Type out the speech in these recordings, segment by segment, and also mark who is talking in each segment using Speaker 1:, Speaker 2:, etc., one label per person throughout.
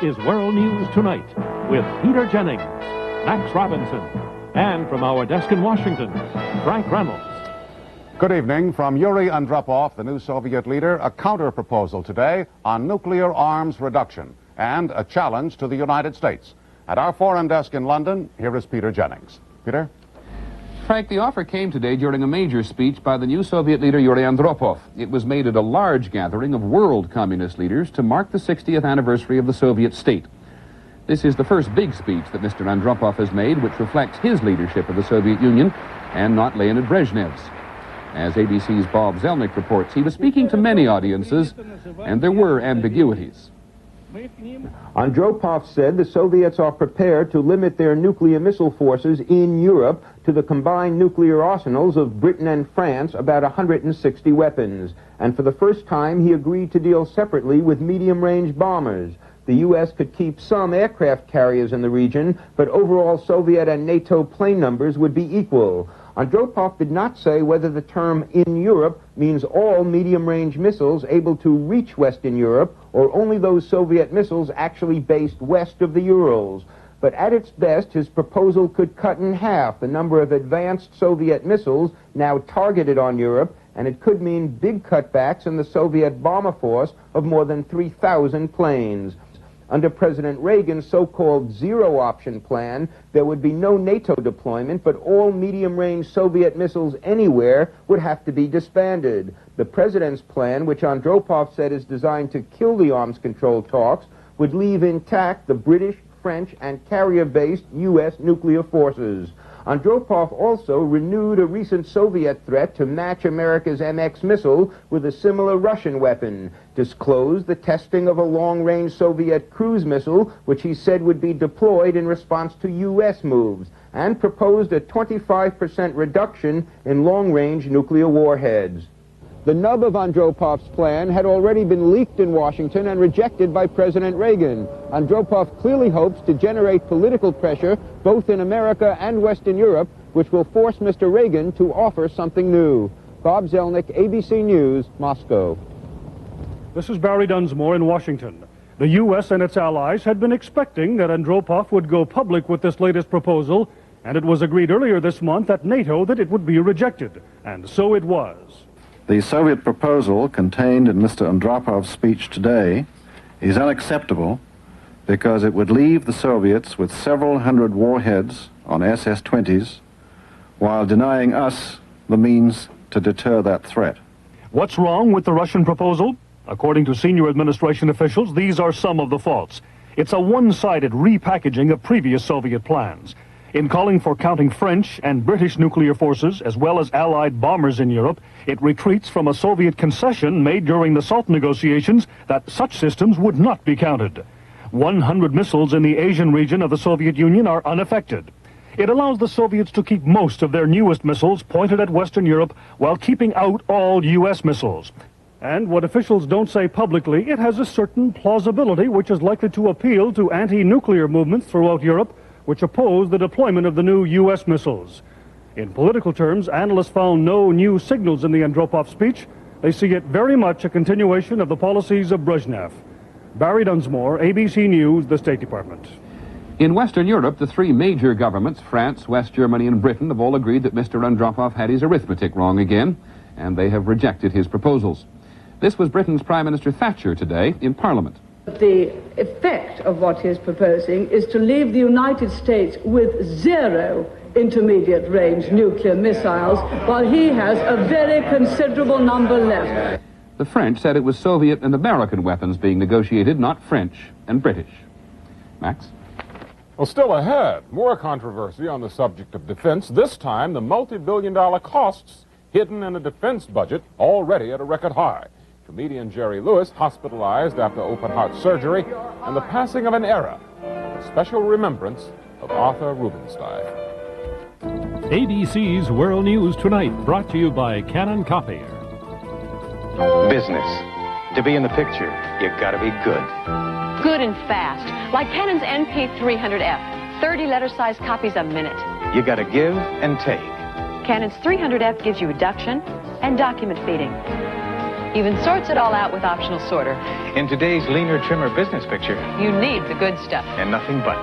Speaker 1: is World News Tonight with Peter Jennings, Max Robinson, and from our desk in Washington, Frank Reynolds.
Speaker 2: Good evening. From Yuri Andropov, the new Soviet leader, a counter-proposal today on nuclear arms reduction and a challenge to the United States. At our foreign desk in London, here is Peter Jennings. Peter?
Speaker 3: Frank, the offer came today during a major speech by the new Soviet leader Yuri Andropov. It was made at a large gathering of world communist leaders to mark the 60th anniversary of the Soviet state. This is the first big speech that Mr. Andropov has made, which reflects his leadership of the Soviet Union and not Leonid Brezhnev's. As ABC's Bob Zelnick reports, he was speaking to many audiences, and there were ambiguities.
Speaker 4: Andropov said the Soviets are prepared to limit their nuclear missile forces in Europe to the combined nuclear arsenals of Britain and France, about 160 weapons. And for the first time, he agreed to deal separately with medium-range bombers. The U.S. could keep some aircraft carriers in the region, but overall Soviet and NATO plane numbers would be equal. Andropov did not say whether the term in Europe means all medium-range missiles able to reach Western Europe or only those Soviet missiles actually based west of the Urals. But at its best, his proposal could cut in half the number of advanced Soviet missiles now targeted on Europe, and it could mean big cutbacks in the Soviet bomber force of more than 3,000 planes. Under President Reagan's so-called zero-option plan, there would be no NATO deployment, but all medium-range Soviet missiles anywhere would have to be disbanded. The president's plan, which Andropov said is designed to kill the arms control talks, would leave intact the British, French, and carrier-based U.S. nuclear forces. Andropov also renewed a recent Soviet threat to match America's MX missile with a similar Russian weapon, disclosed the testing of a long-range Soviet cruise missile, which he said would be deployed in response to U.S. moves, and proposed a 25% reduction in long-range nuclear warheads. The nub of Andropov's plan had already been leaked in Washington and rejected by President Reagan. Andropov clearly hopes to generate political pressure both in America and Western Europe, which will force Mr. Reagan to offer something new. Bob Zelnick, ABC News, Moscow.
Speaker 5: This is Barry Dunsmore in Washington. The U.S. and its allies had been expecting that Andropov would go public with this latest proposal, and it was agreed earlier this month at NATO that it would be rejected. And so it was.
Speaker 6: The Soviet proposal contained in Mr. Andropov's speech today is unacceptable because it would leave the Soviets with several hundred warheads on SS-20s while denying us the means to deter that threat.
Speaker 5: What's wrong with the Russian proposal? According to senior administration officials, these are some of the faults. It's a one-sided repackaging of previous Soviet plans. In calling for counting French and British nuclear forces, as well as Allied bombers in Europe, it retreats from a Soviet concession made during the SALT negotiations that such systems would not be counted. 100 missiles in the Asian region of the Soviet Union are unaffected. It allows the Soviets to keep most of their newest missiles pointed at Western Europe while keeping out all U.S. missiles. And what officials don't say publicly, it has a certain plausibility which is likely to appeal to anti-nuclear movements throughout Europe, which oppose the deployment of the new U.S. missiles. In political terms, analysts found no new signals in the Andropov speech. They see it very much a continuation of the policies of Brezhnev. Barry Dunsmore, ABC News, the State Department.
Speaker 3: In Western Europe, the three major governments, France, West Germany, and Britain, have all agreed that Mr. Andropov had his arithmetic wrong again, and they have rejected his proposals. This was Britain's Prime Minister Thatcher today in Parliament.
Speaker 7: The effect of what he is proposing is to leave the United States with zero intermediate-range nuclear missiles, while he has a very considerable number left.
Speaker 3: The French said it was Soviet and American weapons being negotiated, not French and British. Max?
Speaker 8: Well, still ahead, more controversy on the subject of defense, this time the multi-billion-dollar costs hidden in a defense budget already at a record high. Comedian Jerry Lewis hospitalized after open-heart surgery, and the passing of an era, a special remembrance of Arthur Rubinstein.
Speaker 1: ABC's World News Tonight, brought to you by Canon Copier.
Speaker 9: Business. To be in the picture, you gotta be good.
Speaker 10: Good and fast, like Canon's NP300F, 30 letter-sized copies a minute.
Speaker 9: You gotta give and take.
Speaker 10: Canon's 300F gives you reduction and document feeding. Even sorts it all out with optional sorter.
Speaker 9: In today's leaner, trimmer business picture,
Speaker 10: You need the good stuff.
Speaker 9: and nothing but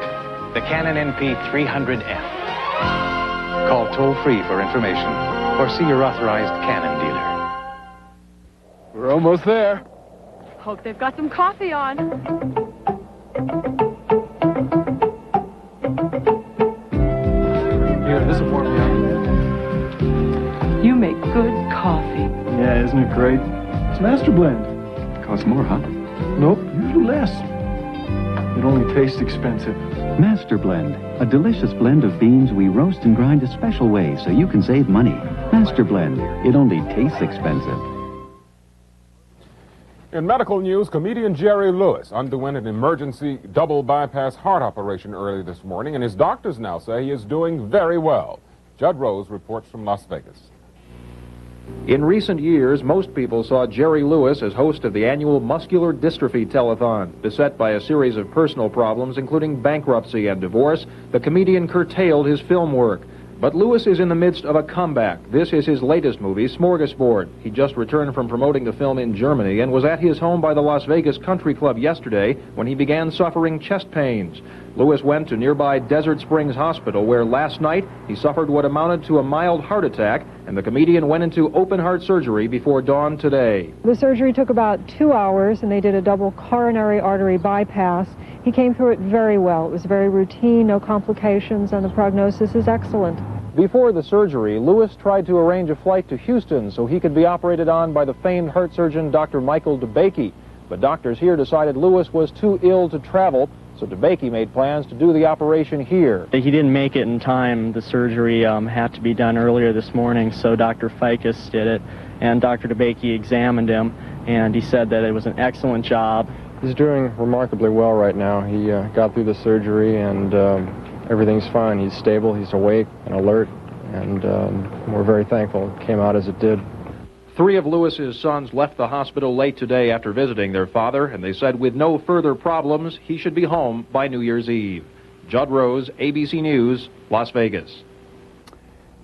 Speaker 9: the Canon NP300F. Call toll-free for information or see your authorized Canon dealer.
Speaker 8: We're almost there.
Speaker 10: Hope they've got some coffee on.
Speaker 11: Here, this will warm me up.
Speaker 10: You make good coffee.
Speaker 11: Yeah, isn't it great? It's Master Blend.
Speaker 12: Costs more, huh?
Speaker 11: Nope, usually less. It only tastes expensive.
Speaker 12: Master Blend, a delicious blend of beans we roast and grind a special way so you can save money. Master Blend, it only tastes expensive.
Speaker 8: In medical news, comedian Jerry Lewis underwent an emergency double bypass heart operation early this morning, and his doctors now say he is doing very well. Judd Rose reports from Las Vegas.
Speaker 13: In recent years, most people saw Jerry Lewis as host of the annual Muscular Dystrophy Telethon. Beset by a series of personal problems, including bankruptcy and divorce, the comedian curtailed his film work. But Lewis is in the midst of a comeback. This is his latest movie, Smorgasbord. He just returned from promoting the film in Germany and was at his home by the Las Vegas Country Club yesterday when he began suffering chest pains. Lewis went to nearby Desert Springs Hospital, where last night he suffered what amounted to a mild heart attack, and the comedian went into open heart surgery before dawn today.
Speaker 14: The surgery took about 2 hours, and they did a double coronary artery bypass. He came through it very well. It was very routine, no complications, and the prognosis is excellent.
Speaker 13: Before the surgery, Lewis tried to arrange a flight to Houston so he could be operated on by the famed heart surgeon Dr. Michael DeBakey. But doctors here decided Lewis was too ill to travel, so DeBakey made plans to do the operation here.
Speaker 15: He didn't make it in time. The surgery had to be done earlier this morning, so Dr. Ficus did it, and Dr. DeBakey examined him, and he said that it was an excellent job.
Speaker 16: He's doing remarkably well right now. He got through the surgery, and everything's fine. He's stable, he's awake and alert, and we're very thankful it came out as it did.
Speaker 13: 3 of Lewis's sons left the hospital late today after visiting their father, and they said with no further problems, he should be home by New Year's Eve. Judd Rose, ABC News, Las Vegas.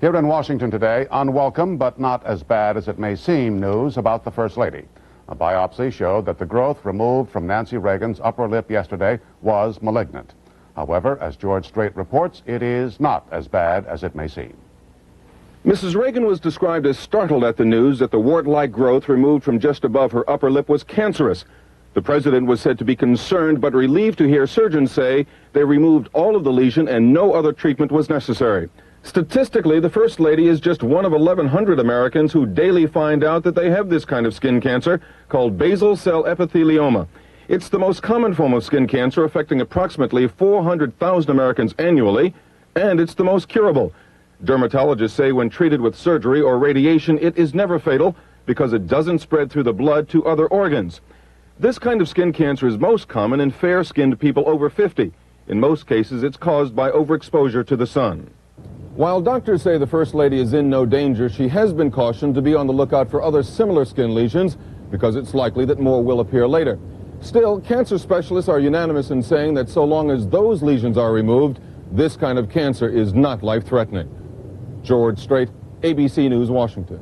Speaker 2: Here in Washington today, unwelcome but not as bad as it may seem news about the First Lady. A biopsy showed that the growth removed from Nancy Reagan's upper lip yesterday was malignant. However, as George Strait reports, it is not as bad as it may seem.
Speaker 17: Mrs. Reagan was described as startled at the news that the wart-like growth removed from just above her upper lip was cancerous. The president was said to be concerned but relieved to hear surgeons say they removed all of the lesion and no other treatment was necessary. Statistically, the First Lady is just one of 1,100 Americans who daily find out that they have this kind of skin cancer called basal cell epithelioma. It's the most common form of skin cancer, affecting approximately 400,000 Americans annually, and it's the most curable. Dermatologists say when treated with surgery or radiation, it is never fatal because it doesn't spread through the blood to other organs. This kind of skin cancer is most common in fair-skinned people over 50. In most cases, it's caused by overexposure to the sun.
Speaker 8: While doctors say the First Lady is in no danger, she has been cautioned to be on the lookout for other similar skin lesions because it's likely that more will appear later. Still, cancer specialists are unanimous in saying that so long as those lesions are removed, this kind of cancer is not life-threatening. George Strait, ABC News, Washington.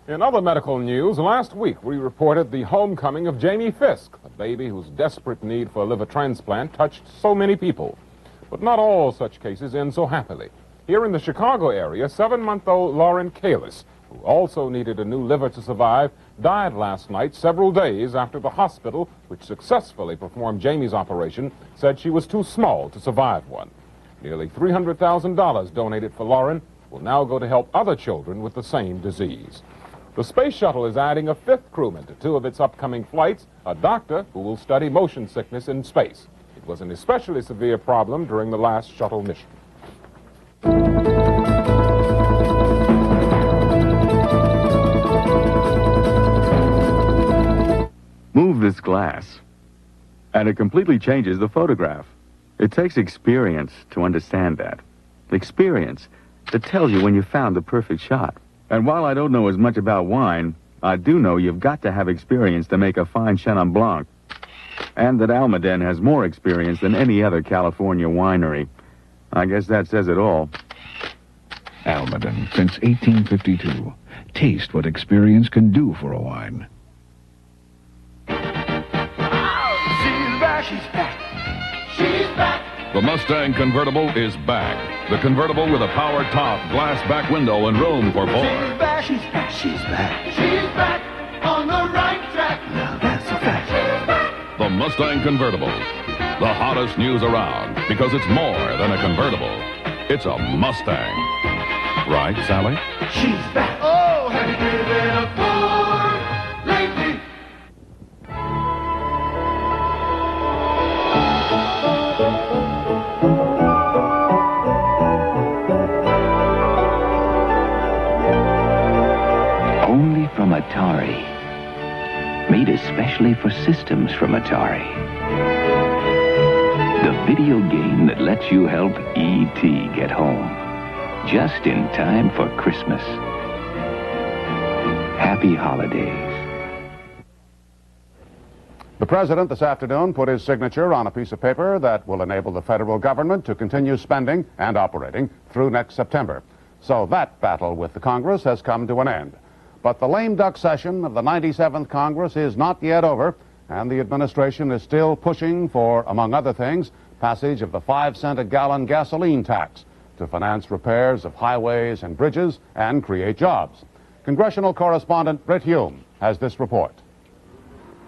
Speaker 8: In other medical news, last week we reported the homecoming of Jamie Fisk, a baby whose desperate need for a liver transplant touched so many people. But not all such cases end so happily. Here in the Chicago area, 7-month-old Lauren Kalis, who also needed a new liver to survive, died last night several days after the hospital, which successfully performed Jamie's operation, said she was too small to survive one. Nearly $300,000 donated for Lauren will now go to help other children with the same disease. The space shuttle is adding a 5th crewman to 2 of its upcoming flights, a doctor who will study motion sickness in space. It was an especially severe problem during the last shuttle mission.
Speaker 18: Move this glass, and it completely changes the photograph. It takes experience to understand that. Experience that tells you when you found the perfect shot. And while I don't know as much about wine, I do know you've got to have experience to make a fine Chenin Blanc. And that Almaden has more experience than any other California winery. I guess that says it all.
Speaker 19: Almaden, since 1852. Taste what experience can do for a wine. She's back. She's back.
Speaker 20: The Mustang convertible is back. The convertible with a power top, glass back window, and room for four.
Speaker 19: She's back. She's back. She's back. She's back on the right track. Now that's a fact. She's back.
Speaker 20: The Mustang convertible. The hottest news around, because it's more than a convertible. It's a Mustang. Right, Sally?
Speaker 19: She's back. Oh, have you driven a Ford lately?
Speaker 21: Only from Atari. Made especially for systems from Atari. The video game that lets you help E.T. get home. Just in time for Christmas. Happy holidays.
Speaker 2: The President this afternoon put his signature on a piece of paper that will enable the federal government to continue spending and operating through next September. So that battle with the Congress has come to an end. But the lame duck session of the 97th Congress is not yet over, and the administration is still pushing for, among other things, passage of the 5-cent-a-gallon gasoline tax to finance repairs of highways and bridges and create jobs. Congressional correspondent Britt Hume has this report.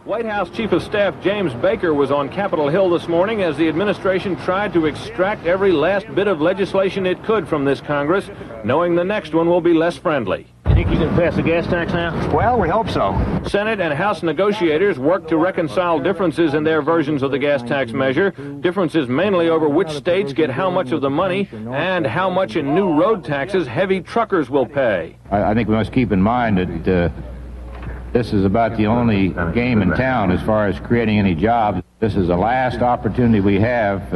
Speaker 13: White House Chief of Staff James Baker was on Capitol Hill this morning as the administration tried to extract every last bit of legislation it could from this Congress, knowing the next one will be less friendly.
Speaker 22: You think you can pass the gas tax now? Well, we hope so.
Speaker 13: Senate and House negotiators worked to reconcile differences in their versions of the gas tax measure, differences mainly over which states get how much of the money and how much in new road taxes heavy truckers will pay.
Speaker 23: I think we must keep in mind that this is about the only game in town as far as creating any jobs. This is the last opportunity we have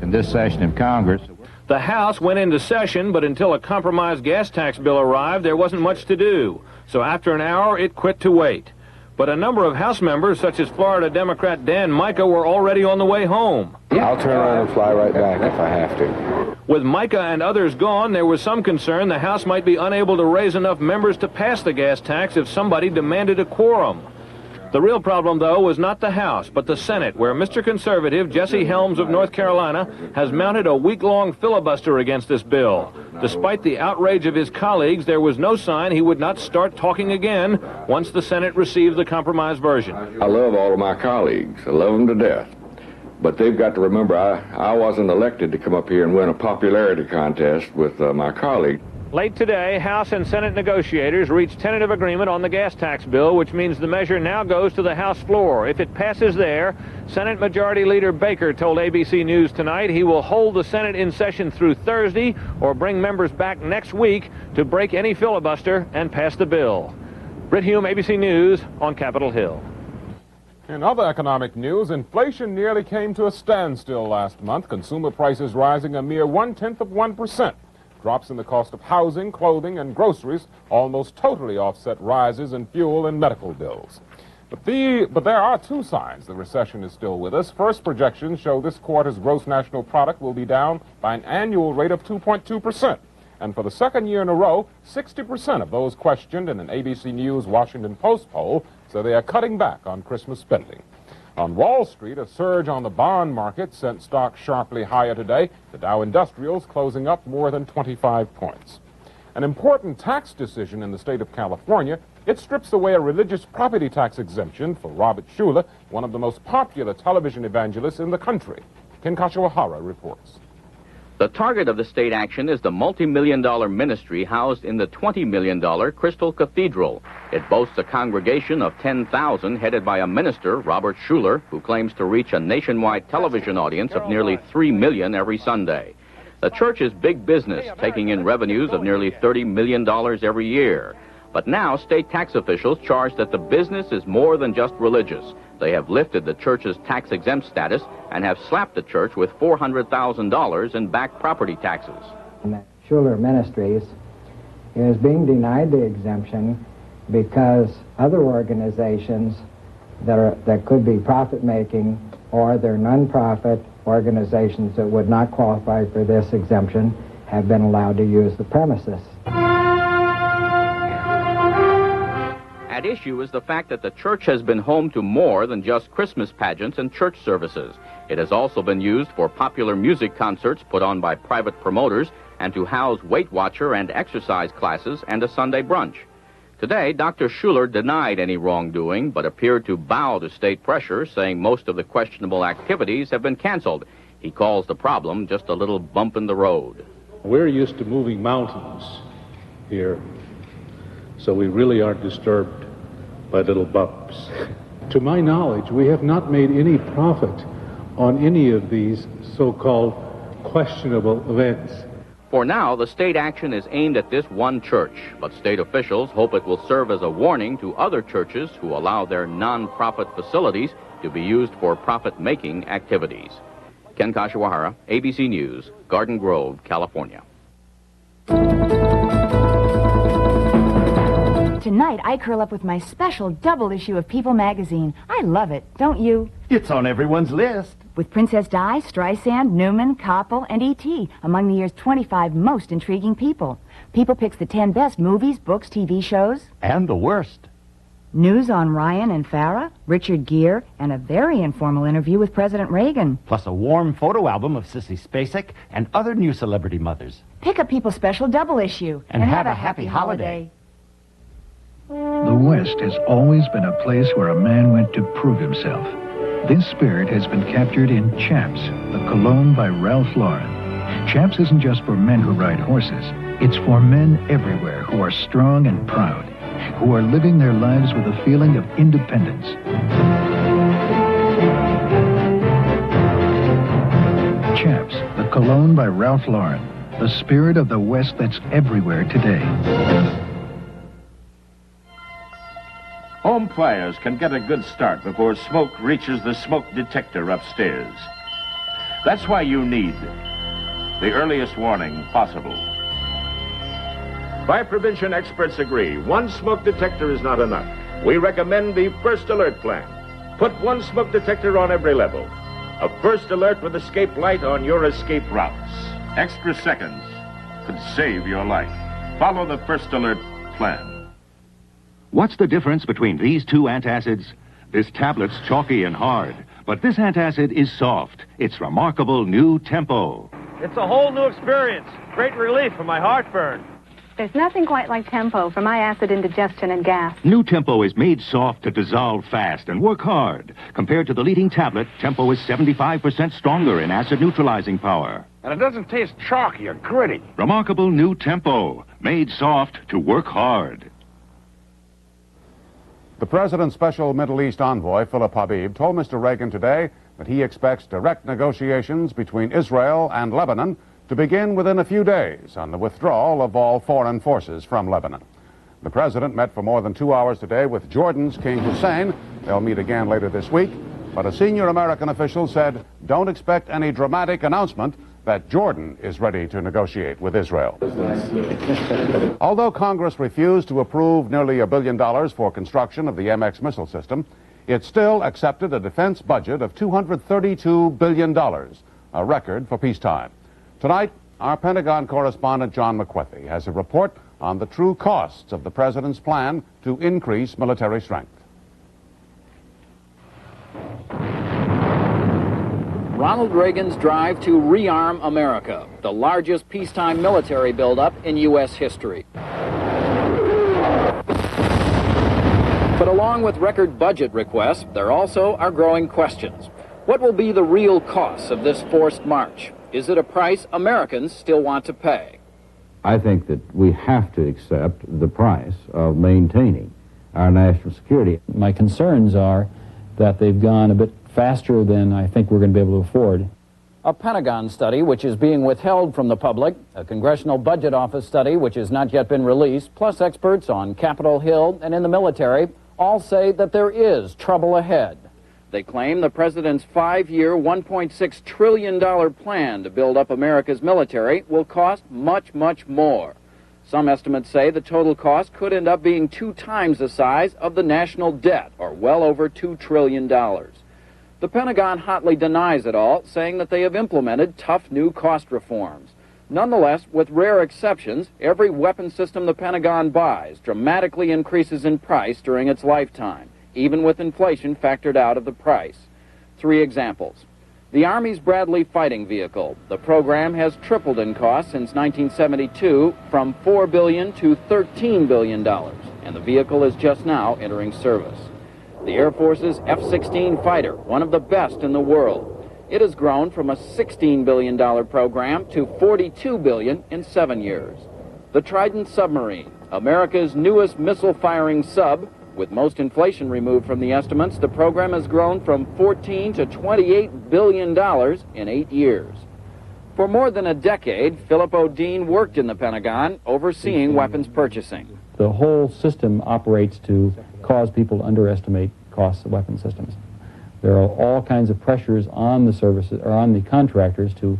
Speaker 23: in this session of Congress.
Speaker 13: The House went into session, but until a compromise gas tax bill arrived, there wasn't much to do. So after an hour, it quit to wait. But a number of House members, such as Florida Democrat Dan Mica, were already on the way home.
Speaker 24: I'll turn around and fly right back if I have to.
Speaker 13: With Mica and others gone, there was some concern the House might be unable to raise enough members to pass the gas tax if somebody demanded a quorum. The real problem, though, was not the House, but the Senate, where Mr. Conservative Jesse Helms of North Carolina has mounted a week-long filibuster against this bill. Despite the outrage of his colleagues, there was no sign he would not start talking again once the Senate received the compromise version.
Speaker 24: I love all of my colleagues. I love them to death. But they've got to remember I wasn't elected to come up here and win a popularity contest with my colleague.
Speaker 13: Late today, House and Senate negotiators reached tentative agreement on the gas tax bill, which means the measure now goes to the House floor. If it passes there, Senate Majority Leader Baker told ABC News tonight he will hold the Senate in session through Thursday or bring members back next week to break any filibuster and pass the bill. Britt Hume, ABC News, on Capitol Hill.
Speaker 8: In other economic news, inflation nearly came to a standstill last month, consumer prices rising a mere 0.1%. Drops in the cost of housing, clothing, and groceries almost totally offset rises in fuel and medical bills. But there are two signs the recession is still with us. First, projections show this quarter's gross national product will be down by an annual rate of 2.2%. And for the second year in a row, 60% of those questioned in an ABC News Washington Post poll say they are cutting back on Christmas spending. On Wall Street, a surge on the bond market sent stocks sharply higher today, the Dow Industrials closing up more than 25 points. An important tax decision in the state of California, it strips away a religious property tax exemption for Robert Schuller, one of the most popular television evangelists in the country. Ken Kashiwahara reports.
Speaker 25: The target of the state action is the multi-million-dollar ministry housed in the $20 million Crystal Cathedral. It boasts a congregation of 10,000 headed by a minister, Robert Schuller, who claims to reach a nationwide television audience of nearly 3 million every Sunday. The church is big business, taking in revenues of nearly $30 million every year. But now state tax officials charge that the business is more than just religious. They have lifted the church's tax-exempt status and have slapped the church with $400,000 in back property taxes.
Speaker 26: Schuller Ministries is being denied the exemption because other organizations that could be profit-making, or they're nonprofit organizations that would not qualify for this exemption, have been allowed to use the premises.
Speaker 25: At issue is the fact that the church has been home to more than just Christmas pageants and church services. It has also been used for popular music concerts put on by private promoters and to house Weight Watcher and exercise classes and a Sunday brunch. Today, Dr. Schuler denied any wrongdoing, but appeared to bow to state pressure, saying most of the questionable activities have been canceled. He calls the problem just a little bump in the road.
Speaker 1: We're used to moving mountains here, so we really aren't disturbed by little bumps. To my knowledge, we have not made any profit on any of these so-called questionable events.
Speaker 25: For now, the state action is aimed at this one church, but state officials hope it will serve as a warning to other churches who allow their non-profit facilities to be used for profit-making activities. Ken Kashiwahara, ABC News, Garden Grove, California.
Speaker 3: Tonight, I curl up with my special double issue of People magazine. I love it, don't you?
Speaker 19: It's on everyone's list.
Speaker 3: With Princess Di, Streisand, Newman, Koppel, and E.T. among the year's 25 most intriguing people. People picks the 10 best movies, books, TV shows.
Speaker 19: And the worst.
Speaker 3: News on Ryan and Farah, Richard Gere, and a very informal interview with President Reagan.
Speaker 19: Plus a warm photo album of Sissy Spacek and other new celebrity mothers.
Speaker 3: Pick up People's special double issue.
Speaker 19: And have a happy holiday.
Speaker 4: The West has always been a place where a man went to prove himself. This spirit has been captured in Chaps, the cologne by Ralph Lauren. Chaps isn't just for men who ride horses. It's for men everywhere who are strong and proud, who are living their lives with a feeling of independence. Chaps, the cologne by Ralph Lauren, the spirit of the West that's everywhere today.
Speaker 5: Home fires can get a good start before smoke reaches the smoke detector upstairs. That's why you need the earliest warning possible. Fire prevention experts agree one smoke detector is not enough. We recommend the First Alert plan. Put one smoke detector on every level. A First Alert with escape light on your escape routes. Extra seconds could save your life. Follow the First Alert plan.
Speaker 6: What's the difference between these two antacids? This tablet's chalky and hard, but this antacid is soft. It's remarkable new Tempo.
Speaker 7: It's a whole new experience. Great relief from my heartburn.
Speaker 27: There's nothing quite like Tempo for my acid indigestion and gas.
Speaker 6: New Tempo is made soft to dissolve fast and work hard. Compared to the leading tablet, Tempo is 75% stronger in acid neutralizing power.
Speaker 5: And it doesn't taste chalky or gritty.
Speaker 6: Remarkable new Tempo, made soft to work hard.
Speaker 2: The President's special Middle East envoy, Philip Habib, told Mr. Reagan today that he expects direct negotiations between Israel and Lebanon to begin within a few days on the withdrawal of all foreign forces from Lebanon. The President met for more than 2 hours today with Jordan's King Hussein. They'll meet again later this week. But a senior American official said, don't expect any dramatic announcement that Jordan is ready to negotiate with Israel. Although Congress refused to approve nearly $1 billion for construction of the MX missile system, it still accepted a defense budget of $232 billion, a record for peacetime. Tonight, our Pentagon correspondent John McWethy has a report on the true costs of the President's plan to increase military strength.
Speaker 28: Ronald Reagan's drive to rearm America, the largest peacetime military buildup in U.S. history. But along with record budget requests, there also are growing questions. What will be the real costs of this forced march? Is it a price Americans still want to pay?
Speaker 29: I think that we have to accept the price of maintaining our national security.
Speaker 30: My concerns are that they've gone a bit faster than I think we're going to be able to afford.
Speaker 28: A Pentagon study which is being withheld from the public, a Congressional Budget Office study which has not yet been released, plus experts on Capitol Hill and in the military all say that there is trouble ahead. They claim the president's 5-year, $1.6 trillion plan to build up America's military will cost much, much more. Some estimates say the total cost could end up being 2 times the size of the national debt, or well over $2 trillion. The Pentagon hotly denies it all, saying that they have implemented tough new cost reforms. Nonetheless, with rare exceptions, every weapon system the Pentagon buys dramatically increases in price during its lifetime, even with inflation factored out of the price. 3 examples. The Army's Bradley fighting vehicle. The program has tripled in cost since 1972, from $4 billion to $13 billion, and the vehicle is just now entering service. The Air Force's F-16 fighter, one of the best in the world. It has grown from a $16 billion program to $42 billion in 7 years. The Trident submarine, America's newest missile-firing sub. With most inflation removed from the estimates, the program has grown from $14 to $28 billion in 8 years. For more than a decade, Philip O'Dean worked in the Pentagon, overseeing weapons purchasing.
Speaker 30: The whole system operates to cause people to underestimate costs of weapon systems. There are all kinds of pressures on the services or on the contractors to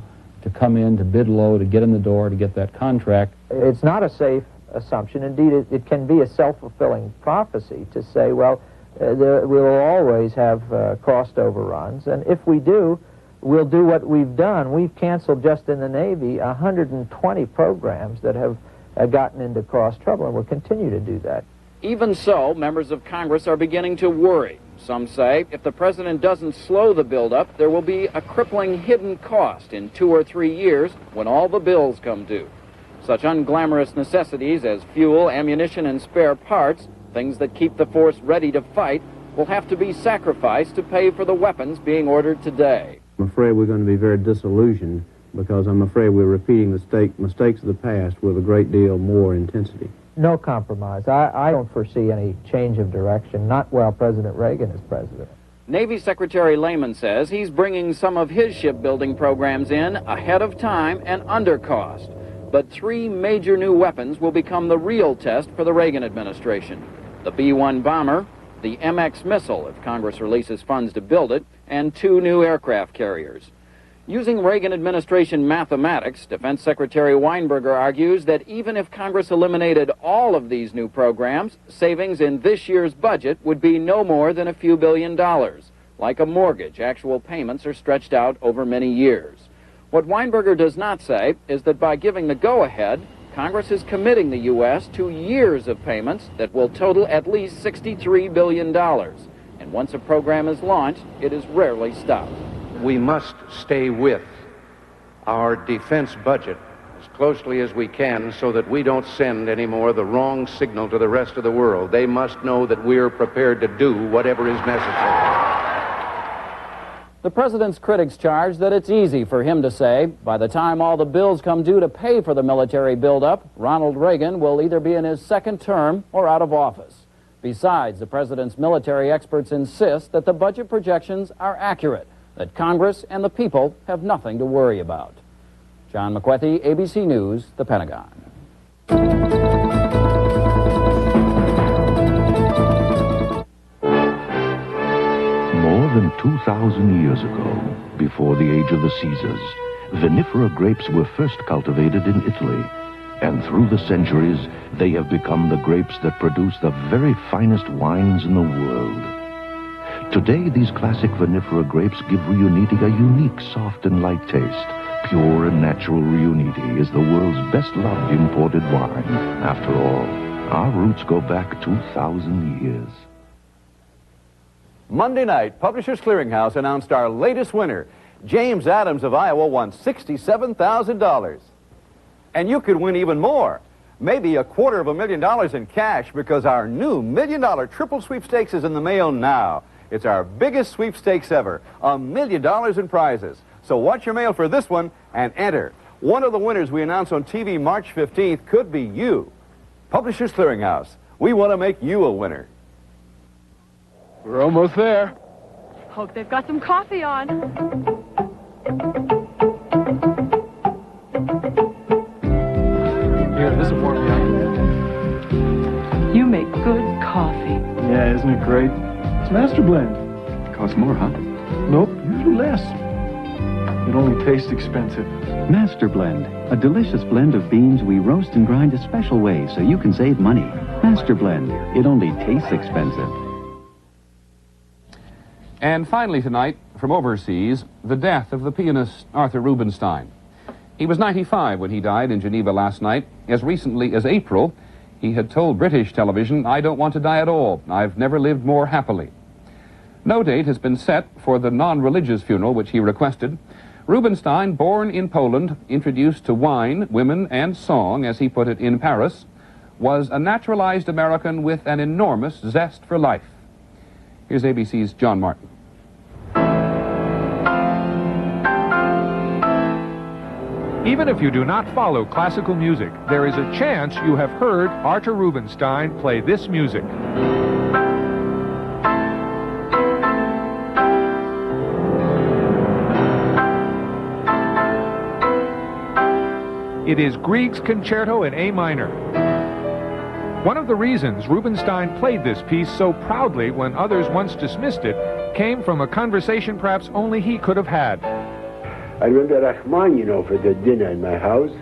Speaker 30: come in, to bid low, to get in the door, to get that contract.
Speaker 9: It's not a safe assumption. Indeed, it can be a self-fulfilling prophecy to say, well, we'll always have cost overruns, and if we do, we'll do what we've done. We've canceled just in the Navy 120 programs that have gotten into cost trouble, and we'll continue to do that.
Speaker 28: Even so, members of Congress are beginning to worry. Some say if the president doesn't slow the buildup, there will be a crippling hidden cost in 2 or 3 years when all the bills come due. Such unglamorous necessities as fuel, ammunition, and spare parts, things that keep the force ready to fight, will have to be sacrificed to pay for the weapons being ordered today.
Speaker 10: I'm afraid we're going to be very disillusioned because I'm afraid we're repeating the mistakes of the past with a great deal more intensity.
Speaker 9: No compromise. I don't foresee any change of direction, not while President Reagan is president.
Speaker 28: Navy Secretary Lehman says he's bringing some of his shipbuilding programs in ahead of time and under cost. But 3 major new weapons will become the real test for the Reagan administration. The B-1 bomber, the MX missile, if Congress releases funds to build it, and 2 new aircraft carriers. Using Reagan administration mathematics, Defense Secretary Weinberger argues that even if Congress eliminated all of these new programs, savings in this year's budget would be no more than a few $1 billion. Like a mortgage, actual payments are stretched out over many years. What Weinberger does not say is that by giving the go-ahead, Congress is committing the U.S. to years of payments that will total at least $63 billion. And once a program is launched, it is rarely stopped.
Speaker 11: We must stay with our defense budget as closely as we can so that we don't send any more the wrong signal to the rest of the world. They must know that we're prepared to do whatever is necessary.
Speaker 28: The president's critics charge that it's easy for him to say, by the time all the bills come due to pay for the military buildup, Ronald Reagan will either be in his 2nd term or out of office. Besides, the president's military experts insist that the budget projections are accurate, that Congress and the people have nothing to worry about. John McWethy, ABC News, The Pentagon.
Speaker 6: More than 2,000 years ago, before the age of the Caesars, vinifera grapes were first cultivated in Italy, and through the centuries, they have become the grapes that produce the very finest wines in the world. Today, these classic vinifera grapes give Riunite a unique, soft and light taste. Pure and natural Riunite is the world's best-loved imported wine. After all, our roots go back 2,000 years.
Speaker 12: Monday night, Publishers Clearinghouse announced our latest winner. James Adams of Iowa won $67,000. And you could win even more. Maybe $250,000 in cash because our new $1 million triple sweepstakes is in the mail now. It's our biggest sweepstakes ever, $1 million in prizes. So watch your mail for this one and enter. One of the winners we announce on TV March 15th could be you. Publishers Clearinghouse, we want to make you a winner.
Speaker 14: We're almost there.
Speaker 27: Hope they've got some coffee on.
Speaker 14: Here, this will warm me up.
Speaker 27: You make good coffee.
Speaker 14: Yeah, isn't it great? It's Master Blend. Costs more, huh? Nope, usually less. It only tastes expensive.
Speaker 15: Master Blend, a delicious blend of beans we roast and grind a special way so you can save money. Master Blend, it only tastes expensive.
Speaker 8: And finally tonight, from overseas, the death of the pianist Arthur Rubinstein.
Speaker 13: He was 95 when he died in Geneva last night. As recently as April, he had told British television, "I don't want to die at all. I've never lived more happily." No date has been set for the non-religious funeral which he requested. Rubinstein, born in Poland, introduced to wine, women, and song, as he put it, in Paris, was a naturalized American with an enormous zest for life. Here's ABC's John Martin.
Speaker 16: Even if you do not follow classical music, there is a chance you have heard Arthur Rubinstein play this music. It is Grieg's Concerto in A minor. One of the reasons Rubinstein played this piece so proudly when others once dismissed it came from a conversation perhaps only he could have had.
Speaker 17: I remember Rachmaninoff at a dinner in my house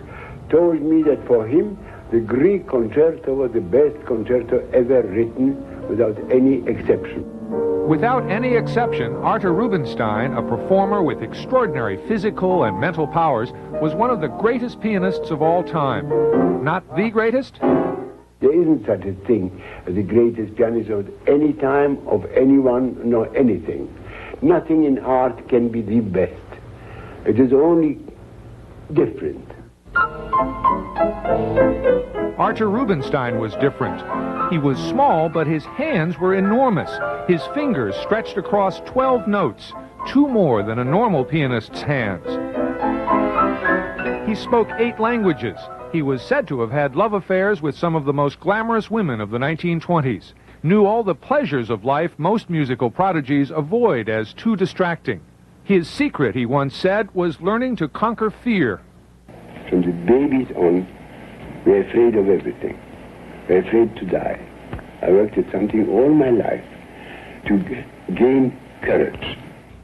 Speaker 17: told me that for him the Grieg concerto was the best concerto ever written without any exception.
Speaker 16: Without any exception, Arthur Rubinstein, a performer with extraordinary physical and mental powers, was one of the greatest pianists of all time. Not the greatest?
Speaker 17: There isn't such a thing as the greatest pianist of any time, of anyone, nor anything. Nothing in art can be the best. It is only different.
Speaker 16: Arthur Rubinstein was different. He was small, but his hands were enormous. His fingers stretched across 12 notes, 2 more than a normal pianist's hands. He spoke 8 languages. He was said to have had love affairs with some of the most glamorous women of the 1920s, knew all the pleasures of life most musical prodigies avoid as too distracting. His secret, he once said, was learning to conquer fear.
Speaker 17: From the babies on, we're afraid of everything. We're afraid to die. I worked at something all my life to gain courage.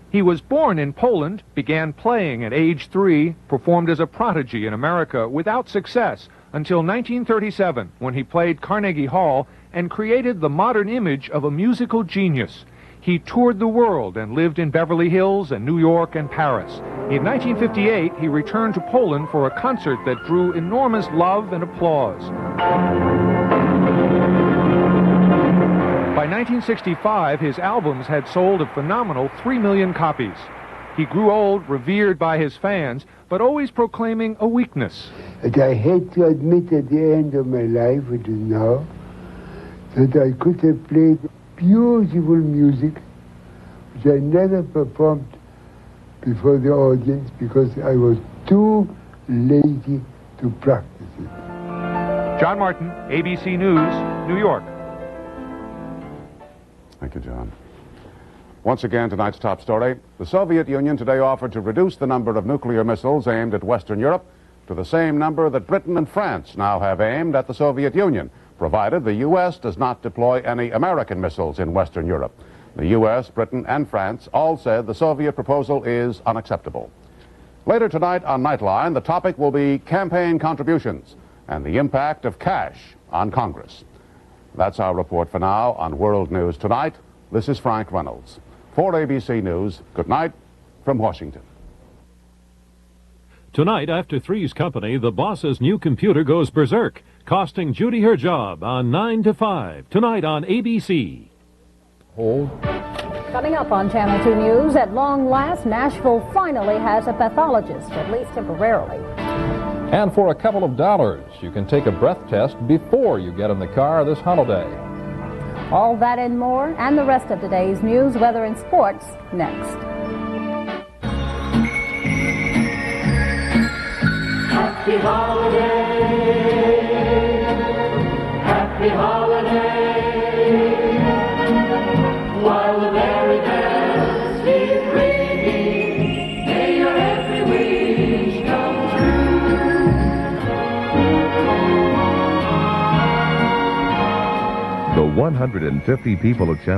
Speaker 16: He was born in Poland, began playing at age 3, performed as a prodigy in America without success until 1937, when he played Carnegie Hall and created the modern image of a musical genius. He toured the world and lived in Beverly Hills and New York and Paris. In 1958, he returned to Poland for a concert that drew enormous love and applause. By 1965, his albums had sold a phenomenal 3 million copies. He grew old, revered by his fans, but always proclaiming a weakness.
Speaker 17: And I hate to admit at the end of my life, which is now, that I could have played beautiful music, which I never performed before the audience because I was too lazy to practice it.
Speaker 16: John Martin, ABC News, New York.
Speaker 2: Thank you, John. Once again, tonight's top story. The Soviet Union today offered to reduce the number of nuclear missiles aimed at Western Europe to the same number that Britain and France now have aimed at the Soviet Union, provided the U.S. does not deploy any American missiles in Western Europe. The U.S., Britain, and France all said the Soviet proposal is unacceptable. Later tonight on Nightline, the topic will be campaign contributions and the impact of cash on Congress. That's our report for now on World News Tonight. This is Frank Reynolds. For ABC News, good night from Washington.
Speaker 18: Tonight, after Three's Company, the boss's new computer goes berserk, costing Judy her job on 9 to 5. Tonight on ABC.
Speaker 20: Hold. Coming up on Channel 2 News, at long last, Nashville finally has a pathologist, at least temporarily.
Speaker 21: And for a couple of dollars, you can take a breath test before you get in the car this holiday.
Speaker 20: All that and more, and the rest of today's news, weather, and sports, next.
Speaker 19: Happy holiday, happy holiday, while the merry bells keep ringing, may your every wish come true.
Speaker 22: The 150 people of Channel